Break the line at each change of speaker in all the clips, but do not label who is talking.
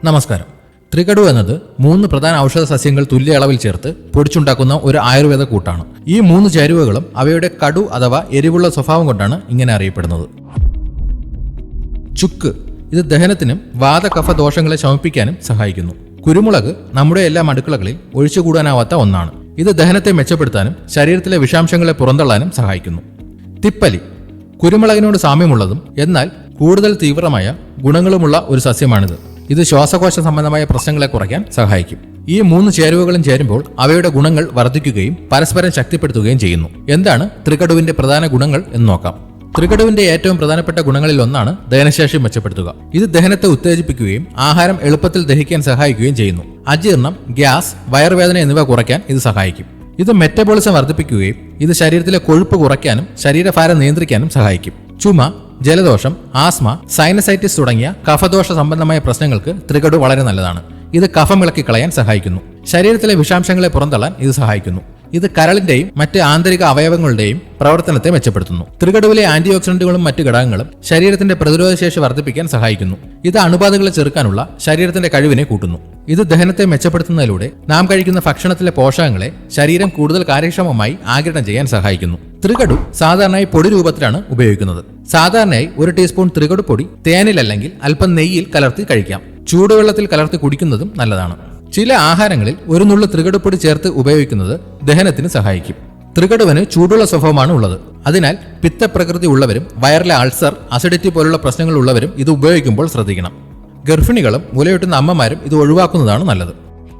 നമസ്കാരം. ത്രികടു എന്നത് 3 പ്രധാന ഔഷധ സസ്യങ്ങൾ തുല്യ അളവിൽ ചേർത്ത് പൊടിച്ചുണ്ടാക്കുന്ന ഒരു ആയുർവേദ കൂട്ടാണ്. ഈ 3 ചേരുവകളും അവയുടെ കടു അഥവാ എരിവുള്ള സ്വഭാവം കൊണ്ടാണ് ഇങ്ങനെ അറിയപ്പെടുന്നത്. ചുക്ക് ഇത് ദഹനത്തിനും വാതകഫ ദോഷങ്ങളെ ശമിപ്പിക്കാനും സഹായിക്കുന്നു. കുരുമുളക് നമ്മുടെ എല്ലാ അടുക്കളകളിൽ ഒഴിച്ചുകൂടാനാവാത്ത ഒന്നാണ്. ഇത് ദഹനത്തെ മെച്ചപ്പെടുത്താനും ശരീരത്തിലെ വിഷാംശങ്ങളെ പുറന്തള്ളാനും സഹായിക്കുന്നു. തിപ്പലി കുരുമുളകിനോട് സാമ്യമുള്ളതും എന്നാൽ കൂടുതൽ തീവ്രമായ ഗുണങ്ങളുമുള്ള ഒരു സസ്യമാണിത്. ഇത് ശ്വാസകോശ സംബന്ധമായ പ്രശ്നങ്ങളെ കുറയ്ക്കാൻ സഹായിക്കും. ഈ 3 ചേരുവകളും ചേരുമ്പോൾ അവയുടെ ഗുണങ്ങൾ വർദ്ധിക്കുകയും പരസ്പരം ശക്തിപ്പെടുത്തുകയും ചെയ്യുന്നു. എന്താണ് ത്രികടുവിന്റെ പ്രധാന ഗുണങ്ങൾ എന്ന് നോക്കാം. ത്രികടുവിന്റെ ഏറ്റവും പ്രധാനപ്പെട്ട ഗുണങ്ങളിൽ ഒന്നാണ് ദഹനശേഷി മെച്ചപ്പെടുത്തുക. ഇത് ദഹനത്തെ ഉത്തേജിപ്പിക്കുകയും ആഹാരം എളുപ്പത്തിൽ ദഹിക്കാൻ സഹായിക്കുകയും ചെയ്യുന്നു. അജീർണം, ഗ്യാസ്, വയറുവേദന എന്നിവ കുറയ്ക്കാൻ ഇത് സഹായിക്കും. ഇത് മെറ്റബോളിസം വർദ്ധിപ്പിക്കുകയും ഇത് ശരീരത്തിലെ കൊഴുപ്പ് കുറയ്ക്കാനും ശരീരഭാരം നിയന്ത്രിക്കാനും സഹായിക്കും. ചുമ, ജലദോഷം, ആസ്മ, സൈനസൈറ്റിസ് തുടങ്ങിയ കഫദോഷ സംബന്ധമായ പ്രശ്നങ്ങൾക്ക് ത്രികടു വളരെ നല്ലതാണ്. ഇത് കഫം ഇളക്കിക്കളയാൻ സഹായിക്കുന്നു. ശരീരത്തിലെ വിഷാംശങ്ങളെ പുറന്തള്ളാൻ ഇത് സഹായിക്കുന്നു. ഇത് കരളിന്റെയും മറ്റ് ആന്തരിക അവയവങ്ങളുടെയും പ്രവർത്തനത്തെ മെച്ചപ്പെടുത്തുന്നു. ത്രികടുവിലെ ആന്റി ഓക്സിഡന്റുകളും മറ്റ് ഘടകങ്ങളും ശരീരത്തിന്റെ പ്രതിരോധശേഷി വർദ്ധിപ്പിക്കാൻ സഹായിക്കുന്നു. ഇത് അണുബാധകളെ ചെറുക്കാനുള്ള ശരീരത്തിന്റെ കഴിവിനെ കൂട്ടുന്നു. ഇത് ദഹനത്തെ മെച്ചപ്പെടുത്തുന്നതിലൂടെ നാം കഴിക്കുന്ന ഭക്ഷണത്തിലെ പോഷകങ്ങളെ ശരീരം കൂടുതൽ കാര്യക്ഷമമായി ആഗിരണം ചെയ്യാൻ സഹായിക്കുന്നു. ത്രികടു സാധാരണയായി പൊടി രൂപത്തിലാണ് ഉപയോഗിക്കുന്നത്. സാധാരണയായി 1 ടീസ്പൂൺ ത്രികടു പൊടി തേനിലല്ലെങ്കിൽ അല്പം നെയ്യിൽ കലർത്തി കഴിക്കാം. ചൂടുവെള്ളത്തിൽ കലർത്തി കുടിക്കുന്നതും നല്ലതാണ്. ചില ആഹാരങ്ങളിൽ 1 നുള്ളു ത്രികടുപ്പൊടി ചേർത്ത് ഉപയോഗിക്കുന്നത് ദഹനത്തിന് സഹായിക്കും. ത്രികടുവിന് ചൂടുള്ള സ്വഭാവമാണ് ഉള്ളത്. അതിനാൽ പിത്തപ്രകൃതി ഉള്ളവരും വയറിലെ അൾസർ, അസിഡിറ്റി പോലുള്ള പ്രശ്നങ്ങൾ ഉള്ളവരും ഇത് ഉപയോഗിക്കുമ്പോൾ ശ്രദ്ധിക്കണം. ഗർഭിണികളും മുലയൂട്ടുന്ന അമ്മമാരും ഇത് ഒഴിവാക്കുന്നതാണ് നല്ലത്.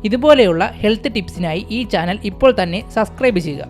ഇതുപോലെയുള്ള ഹെൽത്ത് ടിപ്സിനായി ഈ ചാനൽ ഇപ്പോൾ തന്നെ സബ്സ്ക്രൈബ് ചെയ്യുക.